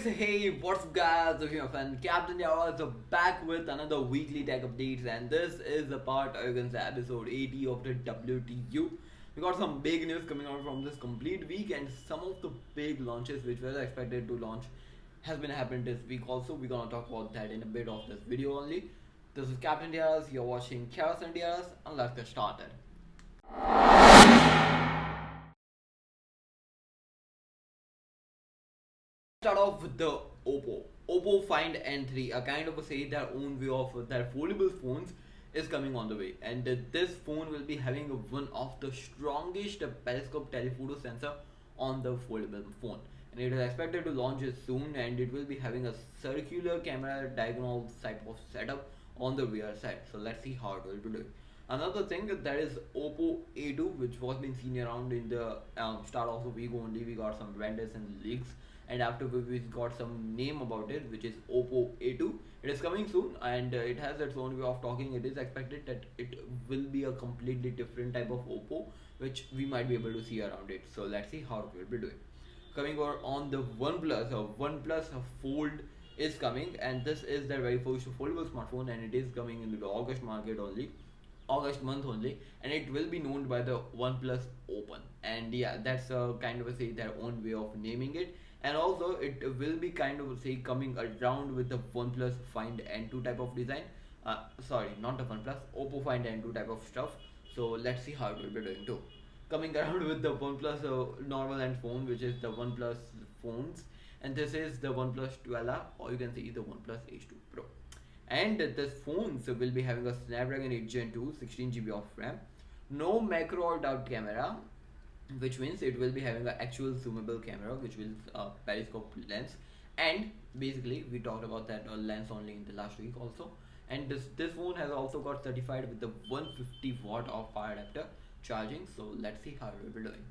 Hey, what's up guys? This is your friend Captain Yara is back with another weekly tech updates, and this is the part, or you can say episode 80 of the WTU. We got some big news coming out from this complete week, and some of the big launches which were expected to launch has been happening this week also. We're gonna talk about that in a bit of this video only. This is Captain Yara, you're watching krsndrs, and let's get started. Start off with the Oppo Find N3, a kind of a say their own way of their foldable phones is coming on the way, and this phone will be having one of the strongest periscope telephoto sensor on the foldable phone, and it is expected to launch it soon, and it will be having a circular camera diagonal type of setup on the rear side. So let's see how it will be doing. Another thing that is Oppo A2, which was been seen around in the start of the week only. We got some renders and leaks, and after we got some name about it, which is Oppo A2. It is coming soon, and it has its own way of talking. It is expected that it will be a completely different type of Oppo, which we might be able to see around it. So let's see how it will be doing. Coming over on the OnePlus Fold is coming, and this is their very first foldable smartphone, and it is coming into the August month only, and it will be known by the OnePlus Open. And yeah, that's a kind of a say their own way of naming it. And also it will be kind of say coming around with the OnePlus Find N2 type of design. Sorry, not the OnePlus, Oppo Find N2 type of stuff. So let's see how it will be doing too. Coming around with the OnePlus normal and phone, which is the OnePlus phones, and this is the OnePlus 12, or you can see the OnePlus Ace 2 Pro. And this phones will be having a Snapdragon 8 Gen 2, 16 GB of RAM, no macro or dot camera, which means it will be having an actual zoomable camera, which will periscope lens. And basically we talked about that lens only in the last week also. And this phone has also got certified with the 150 watt of power adapter charging. So let's see how it will be doing.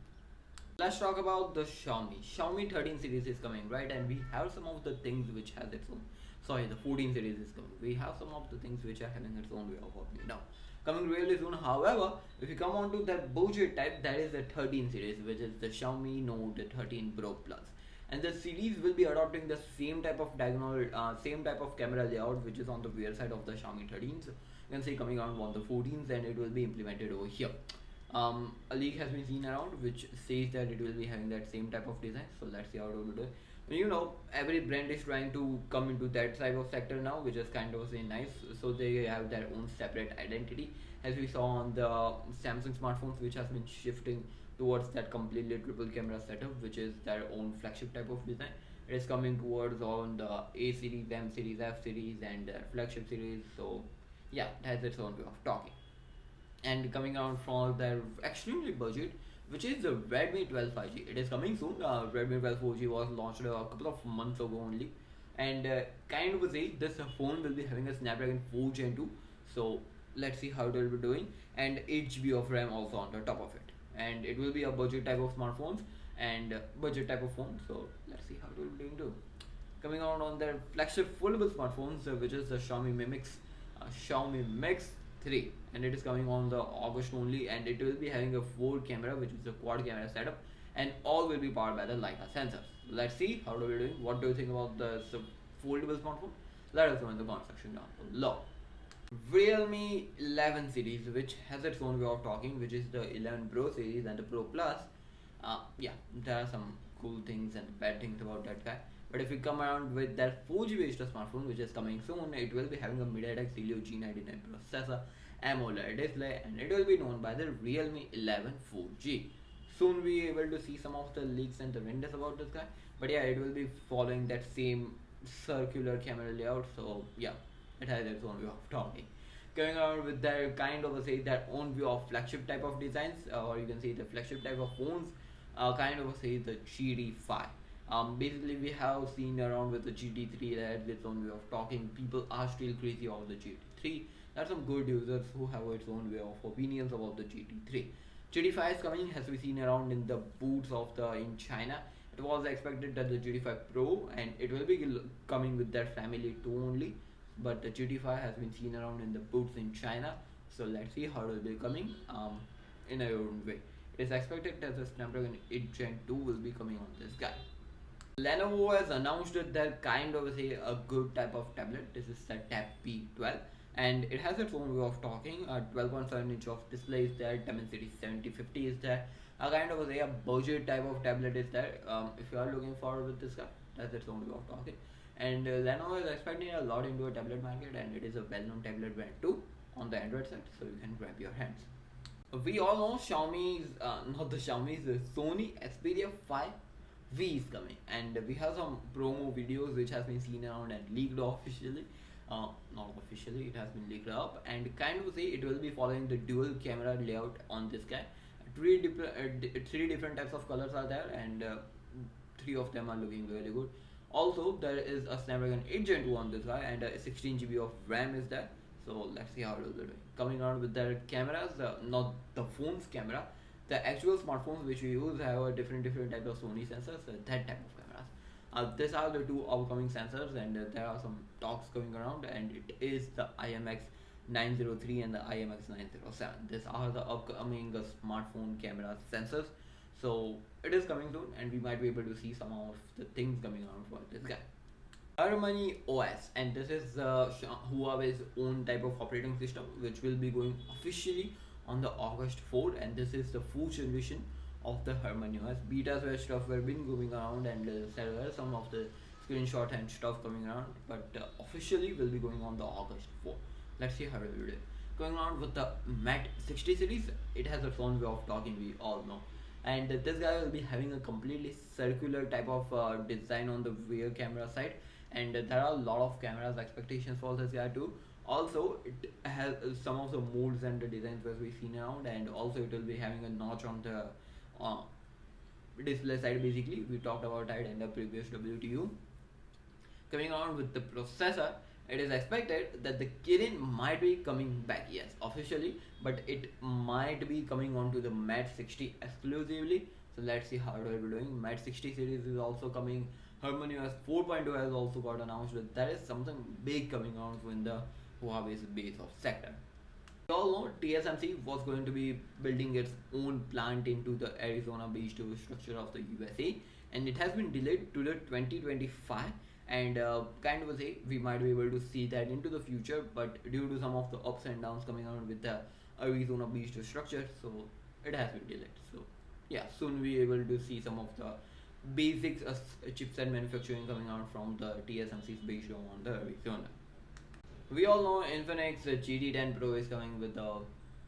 Let's talk about the Xiaomi 13 series is coming, right? And we have some of the things which has its own. Sorry, the 14 series is coming. We have some of the things which are having its own way of working now, coming really soon. However, if you come on to that budget type, that is the 13 series, which is the Xiaomi Note 13 Pro Plus. And the series will be adopting the same type of diagonal, same type of camera layout, which is on the rear side of the Xiaomi 13s. You can see coming on the 14s, and it will be implemented over here. A leak has been seen around which says that it will be having that same type of design. So let's see how it will do. You know, every brand is trying to come into that type of sector now, which is kind of say nice. So they have their own separate identity, as we saw on the Samsung smartphones, which has been shifting towards that completely triple camera setup, which is their own flagship type of design. It is coming towards on the A series, M series, F series, and flagship series. So yeah, it has its own way of talking. And coming out from their extremely budget, which is the Redmi 12 5G. It is coming soon. Redmi 12 4G was launched a couple of months ago only, and kind of say this phone will be having a Snapdragon 4 Gen 2. So let's see how it will be doing, and 8 GB of RAM also on the top of it. And it will be a budget type of smartphones and budget type of phone. So let's see how it will be doing too. Coming out on their flagship foldable smartphones, which is the Xiaomi Mix 3, and it is coming on the August only, and it will be having a 4 camera, which is a quad camera setup, and all will be powered by the Leica sensors. Let's see how do we doing. What do you think about the foldable smartphone? Let us know in the comment section down below. Realme 11 series, which has its own way of talking, which is the 11 Pro series and the Pro Plus. Yeah, there are some cool things and bad things about that guy. But if we come around with that 4G based smartphone, which is coming soon, it will be having a MediaTek Helio G99 processor, AMOLED display, and it will be known by the Realme 11 4G. Soon we are able to see some of the leaks and the renders about this guy. But yeah, it will be following that same circular camera layout. So yeah, it has its own way of talking. Going around with their kind of say their own view of flagship type of designs, or you can say the flagship type of phones, kind of say the GT5. Basically we have seen around with the GT3 that has its own way of talking. People are still crazy about the GT3. There are some good users who have its own way of opinions about the GT3. GT5 is coming, as we seen around in the booths of the in China. It was expected that the GT5 Pro, and it will be coming with their family too only, but the GT5 has been seen around in the booths in China. So let's see how it will be coming in a own way. It is expected that the Snapdragon 8 Gen 2 will be coming on this guy. Lenovo has announced that they're kind of say a good type of tablet. This is the Tab P12, and it has its own way of talking. A 12.7-inch of display is there. Dimensity 7050 is there. A kind of say a budget type of tablet is there. If you are looking forward with this guy, that's its own way of talking. And Lenovo is expecting a lot into a tablet market, and it is a well-known tablet brand too on the Android side, so you can grab your hands. We all know Xiaomi's, not the Xiaomi's, the Sony Xperia 5 V is coming, and we have some promo videos which has been seen around and leaked officially. Not officially, it has been leaked up, and kind of say it will be following the dual camera layout on this guy. Three different types of colors are there, and three of them are looking really good. Also, there is a Snapdragon 8 Gen 2 on this guy, and a 16 GB of RAM is there. So let's see how it will be doing. Coming out with their cameras, not the phone's camera, the actual smartphones which we use have a different type of Sony sensors, that type of cameras. These are the two upcoming sensors, and there are some talks going around, and it is the IMX 903 and the IMX 907. These are the upcoming smartphone camera sensors. So it is coming soon, and we might be able to see some of the things coming around for this guy. HarmonyOS, and this is Huawei's own type of operating system which will be going officially on the August 4th, and this is the 4th generation of the HarmonyOS. Betas where stuff were been going around, and there were some of the screenshot and stuff coming around, but officially will be going on the August 4th. Let's see how it will do. Going on with the Mate 60 series, it has its own way of talking, we all know. And this guy will be having a completely circular type of design on the rear camera side, and there are a lot of cameras expectations for this guy too. Also, it has some of the molds and the designs where we've seen around, and also it will be having a notch on the display side. Basically, we talked about that in the previous WTU. Coming on with the processor, it is expected that the Kirin might be coming back, yes, officially, but it might be coming onto the Mate 60 exclusively. So let's see how it will be doing. Mate 60 series is also coming. HarmonyOS 4.0 has also got announced, but there is something big coming out in the Huawei's base of sector. We all know TSMC was going to be building its own plant into the Arizona-based structure of the USA, and it has been delayed to the 2025. And kind of say we might be able to see that into the future, but due to some of the ups and downs coming on with the Arizona-based structure, so it has been delayed. So yeah, soon we able to see some of the basics chipset manufacturing coming out from the TSMC's based on the Arizona. We all know Infinix GT 10 Pro is coming with the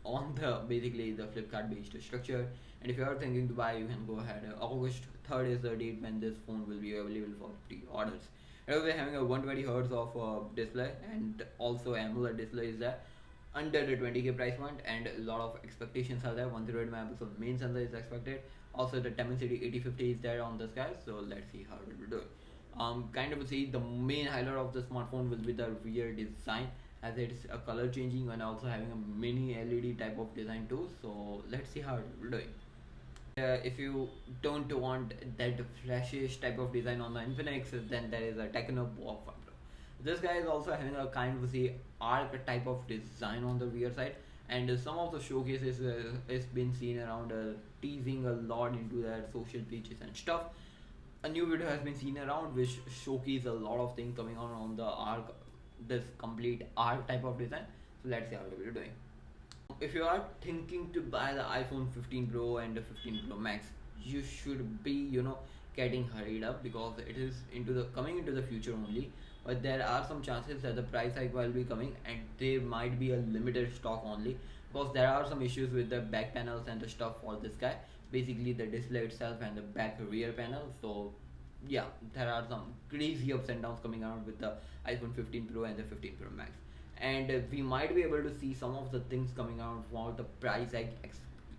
on the basically the Flipkart based structure, and if you are thinking to buy, you can go ahead. August 3rd is the date when this phone will be available for pre-orders. It will be having a 120 Hz of display, and also AMOLED display is there under the 20k price point, and a lot of expectations are there. 108 megapixel main sensor is expected. Also the Dimensity 8050 is there on this guy, so let's see how it will do. Kind of see the main highlight of the smartphone will be the rear design, as it's a color changing and also having a mini LED type of design too. So let's see how it will do. If you don't want that flashish type of design on the Infinix, then there is a Tecno Pova. This guy is also having a kind of the arc type of design on the rear side, and some of the showcases is been seen around teasing a lot into that social pages and stuff. A new video has been seen around which showcase a lot of things coming on the arc, this complete arc type of design. So let's see how it will be doing. If you are thinking to buy the iPhone 15 Pro and the 15 Pro Max, you should be getting hurried up, because it is coming into the future only. But there are some chances that the price hike will be coming, and there might be a limited stock only, because there are some issues with the back panels and the stuff for this guy, basically the display itself and the back rear panel. So yeah, there are some crazy ups and downs coming out with the iPhone 15 Pro and the 15 Pro Max, and we might be able to see some of the things coming out for the price hike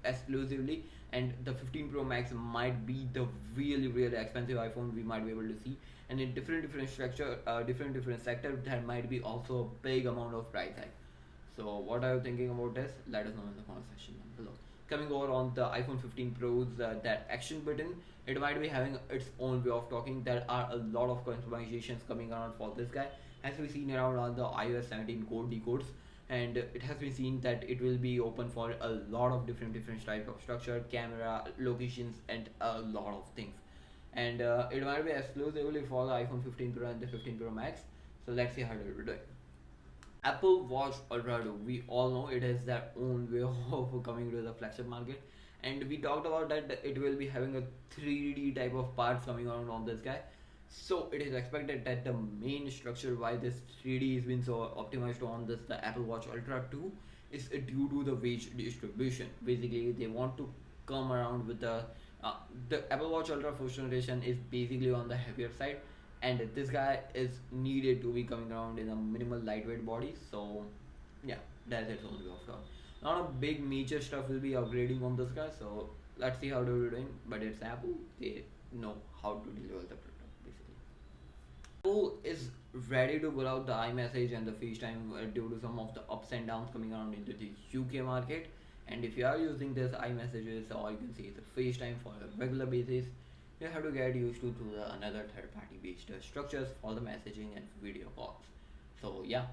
exclusively, and the 15 Pro Max might be the really expensive iPhone we might be able to see. And in different structure, different sector, there might be also a big amount of price hike. So what are you thinking about this? Let us know in the comment section below. Coming over on the iPhone 15 Pro's that action button, it might be having its own way of talking. There are a lot of customizations coming around for this guy, as we've seen around on the iOS 17 code decodes, and it has been seen that it will be open for a lot of different types of structure, camera, locations, and a lot of things. and it might be exclusively for the iPhone 15 Pro and the 15 Pro Max. So let's see how it will do it. Apple Watch Ultra 2, we all know it has their own way of coming to the flagship market, and we talked about that it will be having a 3D type of parts coming around on this guy. So it is expected that the main structure why this 3D is been so optimized on this the Apple Watch Ultra 2 is due to the weight distribution. Basically, they want to come around with the Apple Watch Ultra first generation is basically on the heavier side, and this guy is needed to be coming around in a minimal lightweight body. So yeah, that's its own way of talk. Not a big major stuff will be upgrading on this guy. So let's see how they're doing. But it's Apple; they know how to deliver the product basically. Apple is ready to pull out the iMessage and the FaceTime due to some of the ups and downs coming around into the UK market. And if you are using this iMessages or you can say the FaceTime for a regular basis, you have to get used to the another third-party based structures for the messaging and video calls. So yeah,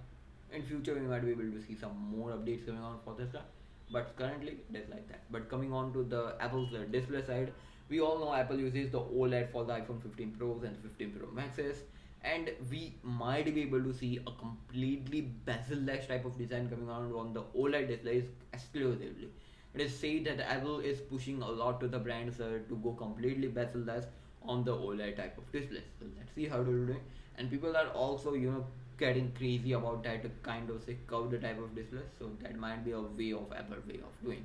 in future we might be able to see some more updates coming on for this guy, but currently it is like that. But coming on to the Apple's display side, we all know Apple uses the OLED for the iPhone 15 Pros and 15 Pro Maxes, and we might be able to see a completely bezel-less type of design coming on the OLED displays exclusively. It is said that Apple is pushing a lot to the brands to go completely bezel-less on the OLED type of displays. So let's see how they're doing. And people are also getting crazy about that kind of say curved type of display. So that might be a way of Apple way of doing.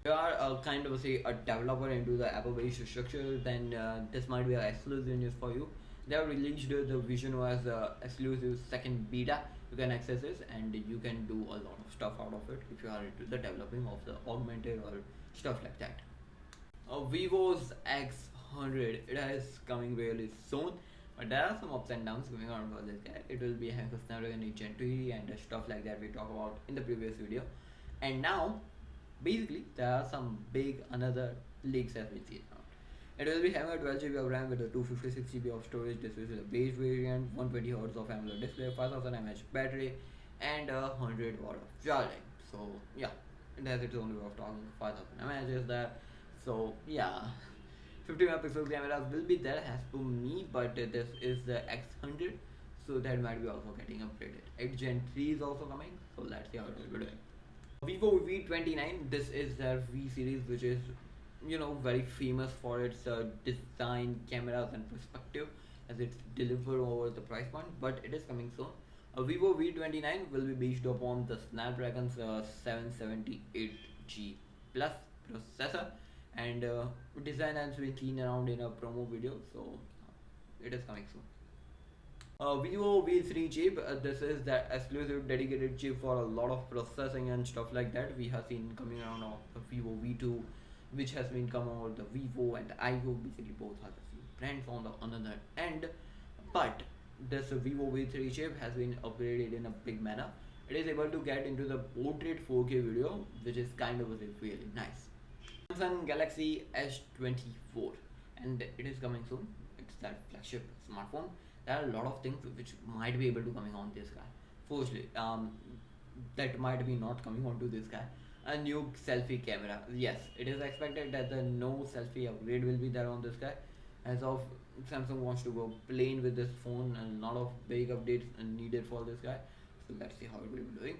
If you are kind of say a developer into the Apple based structure, then this might be an exclusive news for you. They have released the Vision OS exclusive second beta. You can access this and you can do a lot of stuff out of it if you are into the developing of the augmented or stuff like that. Vivo's X100, it is coming really soon, but there are some ups and downs going on for this guy. It will be having a Snapdragon 8 Gen 2 and stuff like that we talked about in the previous video. And now basically there are some big another leaks as we see now. It will be having a 12 GB of RAM with a 256 GB of storage. This is a base variant, 120Hz of AMOLED display, 5000 mAh battery, and 100 watt of charging. So yeah, it has its own way of talking. 5000 mAh is there. So yeah, 50 megapixel cameras will be there as per me, but this is the X100, so that might be also getting upgraded. 8 Gen 3 is also coming, so let's see how it will be doing. Vivo V29, this is their V series, which is very famous for its design, cameras and perspective, as it's delivered over the price point, but it is coming soon. Vivo V29 will be based upon the Snapdragon's 778G plus processor, and design has been seen around in a promo video, so it is coming soon. Vivo V3 chip, this is the exclusive dedicated chip for a lot of processing and stuff like that. We have seen coming around of the Vivo V2, which has been come over the Vivo and the iVivo. Basically both are the same brands on the another end, but this Vivo V3 chip has been upgraded in a big manner. It is able to get into the portrait 4K video, which is kind of really nice. Samsung Galaxy S24, and it is coming soon. It's that flagship smartphone. There are a lot of things which might be able to coming on this guy. Firstly, that might be not coming onto this guy. A new selfie camera. Yes, it is expected that the no selfie upgrade will be there on this guy. As of Samsung wants to go plain with this phone, and a lot of big updates are needed for this guy. So let's see how it will be doing.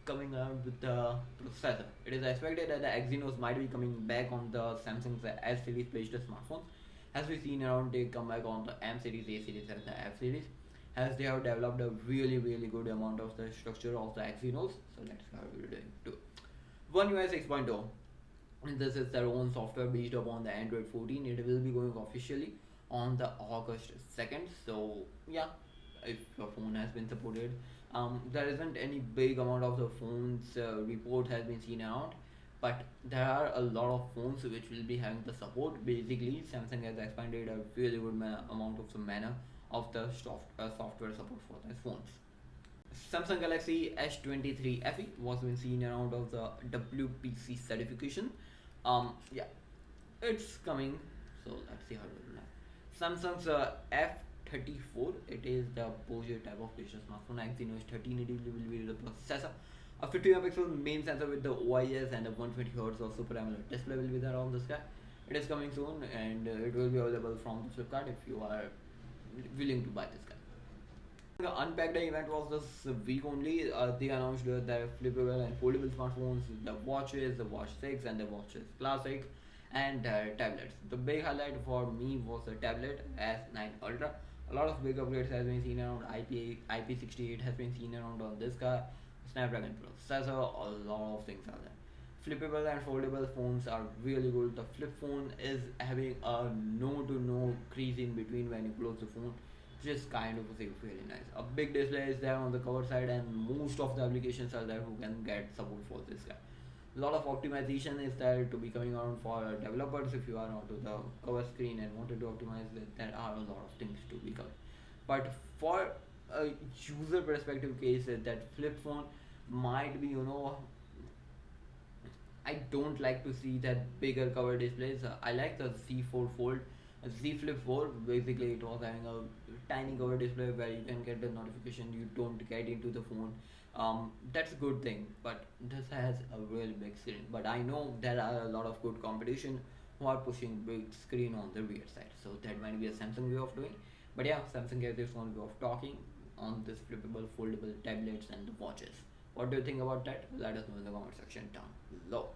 Coming around with the processor, it is expected that the Exynos might be coming back on the Samsung's S series based smartphones. As we've seen around, they come back on the M series, A series and the F series, as they have developed a really good amount of the structure of the Exynos. So let's see how it will be doing too. One UI 6.0, and this is their own software based upon the Android 14. It will be going officially on the August 2nd. So yeah, if your phone has been supported, there isn't any big amount of the phones report has been seen around, but there are a lot of phones which will be having the support. Basically Samsung has expanded a really good amount of the manner of the software support for their phones. Samsung Galaxy S23 FE was been seen around of the WPC certification. Yeah, it's coming, so let's see how it will be. Samsung's F34, it is the Porsche type of digital smartphone. Exynos 1380 will be the processor. A 50 megapixel main sensor with the OIS and a 120Hz of Super AMOLED display will be there on this guy. It is coming soon, and it will be available from the Flipkart if you are willing to buy this guy. The Unpacked Day event was this week only. They announced their flippable and foldable smartphones, the watches, the Watch 6 and the Watches Classic, and tablets. The big highlight for me was the tablet S9 Ultra. A lot of big upgrades has been seen around. IP68 has been seen around on this guy. Snapdragon processor, a lot of things are there. Flippable and foldable phones are really good. The flip phone is having a no to no crease in between when you close the phone, just kind of really nice. A big display is there on the cover side, and most of the applications are there who can get support for this guy. A lot of optimization is there to be coming around for developers. If you are onto the cover screen and wanted to optimize it, there are a lot of things to be covered. But for a user perspective case, that flip phone might be, I don't like to see that bigger cover displays. I like the Z4 Fold, Z Flip 4. Basically, it was having a tiny cover display where you can get the notification. You don't get into the phone. That's a good thing. But this has a really big screen. But I know there are a lot of good competition who are pushing big screen on the rear side. So that might be a Samsung way of doing. But yeah, Samsung has its own way of talking on this flippable, foldable tablets and the watches. What do you think about that? Let us know in the comment section down below.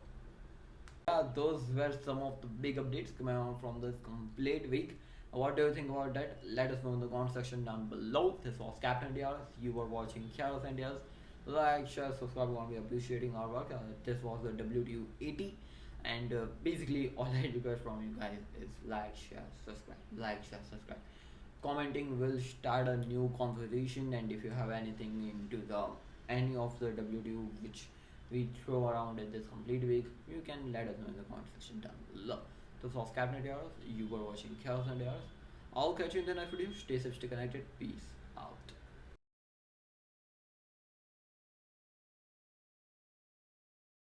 Yeah, those were some of the big updates coming out from this complete week. What do you think about that? Let us know in the comment section down below. This was Captain DRS. You were watching krsndrs. Like, share, subscribe. We want to be appreciating our work. This was the WTU80. And basically, all I request from you guys is like, share, subscribe. Like, share, subscribe. Commenting will start a new conversation, and if you have anything into the any of the WTU which we throw around in this complete week, you can let us know in the comment section down below. This was Cabinet Hours. You were watching Chaos and Hours. I'll catch you in the next video. Stay safe, stay connected. Peace.